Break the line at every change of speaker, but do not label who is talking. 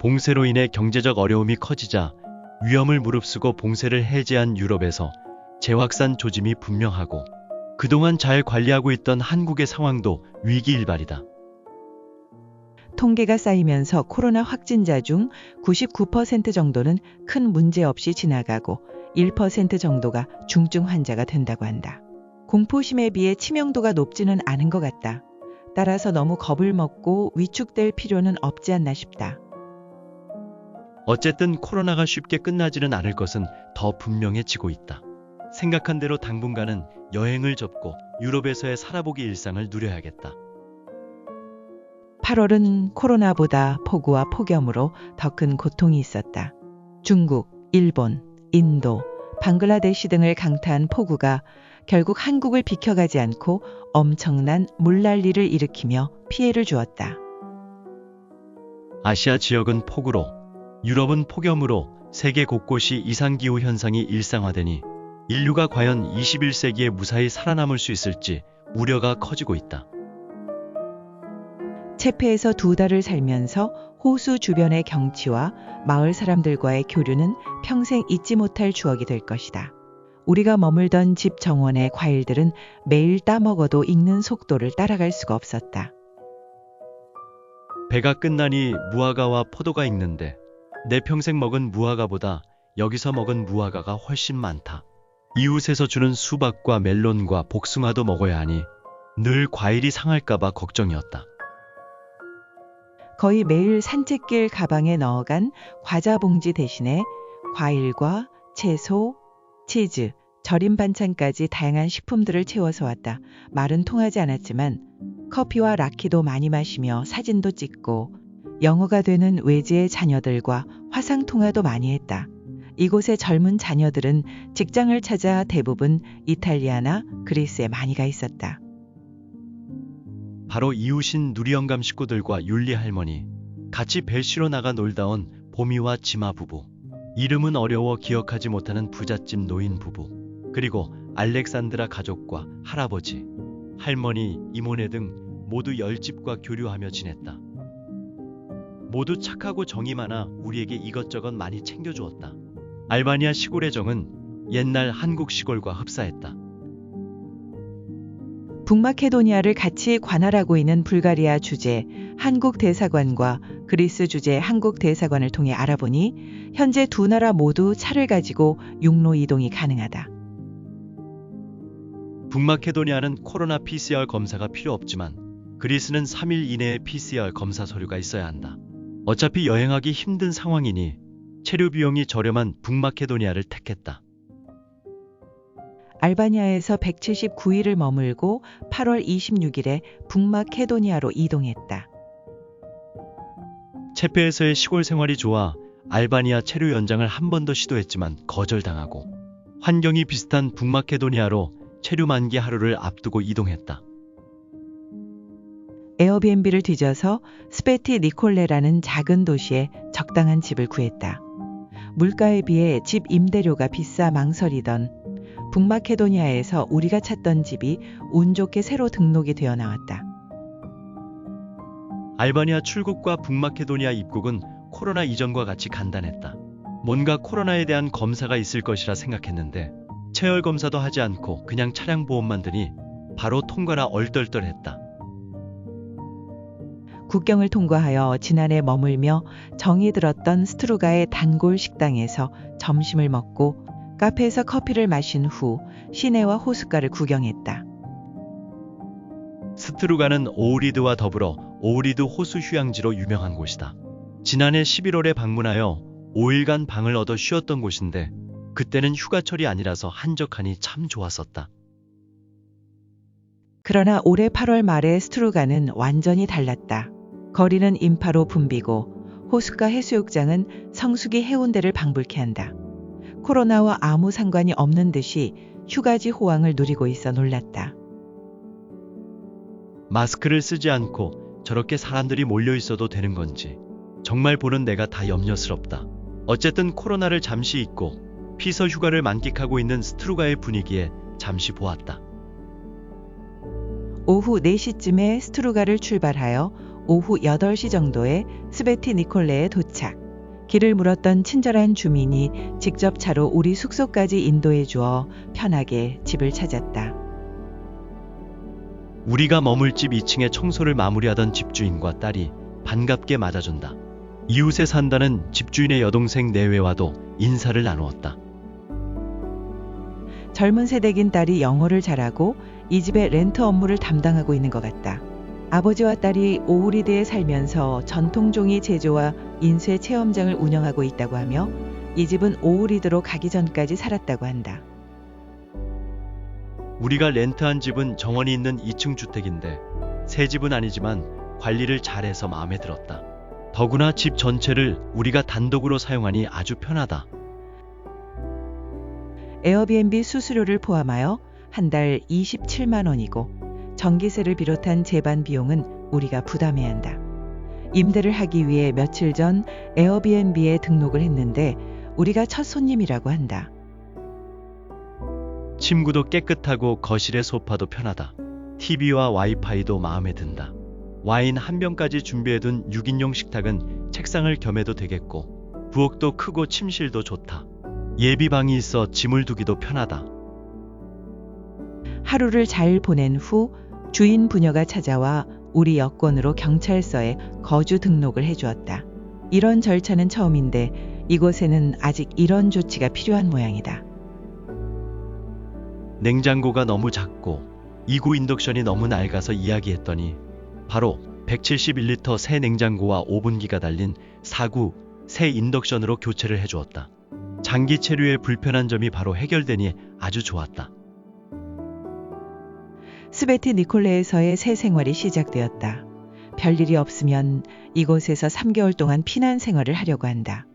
봉쇄로 인해 경제적 어려움이 커지자 위험을 무릅쓰고 봉쇄를 해제한 유럽에서 재확산 조짐이 분명하고 그동안 잘 관리하고 있던 한국의 상황도 위기일발이다.
통계가 쌓이면서 코로나 확진자 중 99% 정도는 큰 문제 없이 지나가고 1% 정도가 중증 환자가 된다고 한다. 공포심에 비해 치명도가 높지는 않은 것 같다. 따라서 너무 겁을 먹고 위축될 필요는 없지 않나 싶다.
어쨌든 코로나가 쉽게 끝나지는 않을 것은 더 분명해지고 있다. 생각한 대로 당분간은 여행을 접고 유럽에서의 살아보기 일상을 누려야겠다.
8월은 코로나보다 폭우와 폭염으로 더 큰 고통이 있었다. 중국, 일본, 인도, 방글라데시 등을 강타한 폭우가 결국 한국을 비켜가지 않고 엄청난 물난리를 일으키며 피해를 주었다.
아시아 지역은 폭우로, 유럽은 폭염으로 세계 곳곳이 이상기후 현상이 일상화되니 인류가 과연 21세기에 무사히 살아남을 수 있을지 우려가 커지고 있다.
체페에서 2달을 살면서 호수 주변의 경치와 마을 사람들과의 교류는 평생 잊지 못할 추억이 될 것이다. 우리가 머물던 집 정원의 과일들은 매일 따먹어도 익는 속도를 따라갈 수가 없었다.
배가 끝나니 무화과와 포도가 익는데 내 평생 먹은 무화과보다 여기서 먹은 무화과가 훨씬 많다. 이웃에서 주는 수박과 멜론과 복숭아도 먹어야 하니 늘 과일이 상할까봐 걱정이었다.
거의 매일 산책길 가방에 넣어간 과자 봉지 대신에 과일과 채소, 치즈, 절임 반찬까지 다양한 식품들을 채워서 왔다. 말은 통하지 않았지만 커피와 라키도 많이 마시며 사진도 찍고 영어가 되는 외지의 자녀들과 화상통화도 많이 했다. 이곳의 젊은 자녀들은 직장을 찾아 대부분 이탈리아나 그리스에 많이 가 있었다.
바로 이웃인 누리영감 식구들과 율리 할머니, 같이 배 쉬러 나가 놀다 온 보미와 지마 부부, 이름은 어려워 기억하지 못하는 부잣집 노인 부부, 그리고 알렉산드라 가족과 할아버지, 할머니, 이모네 등 모두 10집과 교류하며 지냈다. 모두 착하고 정이 많아 우리에게 이것저것 많이 챙겨주었다. 알바니아 시골의 정은 옛날 한국 시골과 흡사했다.
북마케도니아를 같이 관할하고 있는 불가리아 주재 한국 대사관과 그리스 주재 한국 대사관을 통해 알아보니 현재 두 나라 모두 차를 가지고 육로 이동이 가능하다.
북마케도니아는 코로나 PCR 검사가 필요 없지만 그리스는 3일 이내에 PCR 검사 서류가 있어야 한다. 어차피 여행하기 힘든 상황이니 체류 비용이 저렴한 북마케도니아를 택했다.
알바니아에서 179일을 머물고 8월 26일에 북마케도니아로 이동했다.
체페에서의 시골 생활이 좋아 알바니아 체류 연장을 한 번 더 시도했지만 거절당하고 환경이 비슷한 북마케도니아로 체류 만기 하루를 앞두고 이동했다.
에어비앤비를 뒤져서 스페티 니콜레라는 작은 도시에 적당한 집을 구했다. 물가에 비해 집 임대료가 비싸 망설이던 북마케도니아에서 우리가 찾던 집이 운 좋게 새로 등록이 되어 나왔다.
알바니아 출국과 북마케도니아 입국은 코로나 이전과 같이 간단했다. 뭔가 코로나에 대한 검사가 있을 것이라 생각했는데 체열 검사도 하지 않고 그냥 차량 보험만 드니 바로 통과라 얼떨떨했다.
국경을 통과하여 지난해 머물며 정이 들었던 스트루가의 단골 식당에서 점심을 먹고 카페에서 커피를 마신 후 시내와 호숫가를 구경했다.
스트루가는 오우리드와 더불어 오우리드 호수 휴양지로 유명한 곳이다. 지난해 11월에 방문하여 5일간 방을 얻어 쉬었던 곳인데 그때는 휴가철이 아니라서 한적하니 참 좋았었다.
그러나 올해 8월 말에 스트루가는 완전히 달랐다. 거리는 인파로 붐비고 호숫가 해수욕장은 성수기 해운대를 방불케 한다. 코로나와 아무 상관이 없는 듯이 휴가지 호황을 누리고 있어 놀랐다.
마스크를 쓰지 않고 저렇게 사람들이 몰려 있어도 되는 건지 정말 보는 내가 다 염려스럽다. 어쨌든 코로나를 잠시 잊고 피서 휴가를 만끽하고 있는 스트루가의 분위기에 잠시 보았다.
오후 4시쯤에 스트루가를 출발하여 오후 8시 정도에 스베티 니콜레에 도착. 길을 물었던 친절한 주민이 직접 차로 우리 숙소까지 인도해 주어 편하게 집을 찾았다.
우리가 머물 집 2층에 청소를 마무리하던 집주인과 딸이 반갑게 맞아준다. 이웃에 산다는 집주인의 여동생 내외와도 인사를 나누었다.
젊은 세대긴 딸이 영어를 잘하고 이 집의 렌트 업무를 담당하고 있는 것 같다. 아버지와 딸이 오우리드에 살면서 전통종이 제조와 인쇄 체험장을 운영하고 있다고 하며 이 집은 오우리드로 가기 전까지 살았다고 한다.
우리가 렌트한 집은 정원이 있는 2층 주택인데 새 집은 아니지만 관리를 잘해서 마음에 들었다. 더구나 집 전체를 우리가 단독으로 사용하니 아주 편하다.
에어비앤비 수수료를 포함하여 한 달 27만 원이고 전기세를 비롯한 제반 비용은 우리가 부담해야 한다. 임대를 하기 위해 며칠 전 에어비앤비에 등록을 했는데 우리가 첫 손님이라고 한다.
침구도 깨끗하고 거실의 소파도 편하다. TV와 와이파이도 마음에 든다. 와인 한 병까지 준비해둔 6인용 식탁은 책상을 겸해도 되겠고 부엌도 크고 침실도 좋다. 예비방이 있어 짐을 두기도 편하다.
하루를 잘 보낸 후 주인 부녀가 찾아와 우리 여권으로 경찰서에 거주 등록을 해주었다. 이런 절차는 처음인데 이곳에는 아직 이런 조치가 필요한 모양이다.
냉장고가 너무 작고 2구 인덕션이 너무 낡아서 이야기했더니 바로 171리터 새 냉장고와 오븐기가 달린 4구 새 인덕션으로 교체를 해주었다. 장기 체류의 불편한 점이 바로 해결되니 아주 좋았다.
스베티 니콜레에서의 새 생활이 시작되었다. 별일이 없으면 이곳에서 3개월 동안 피난 생활을 하려고 한다.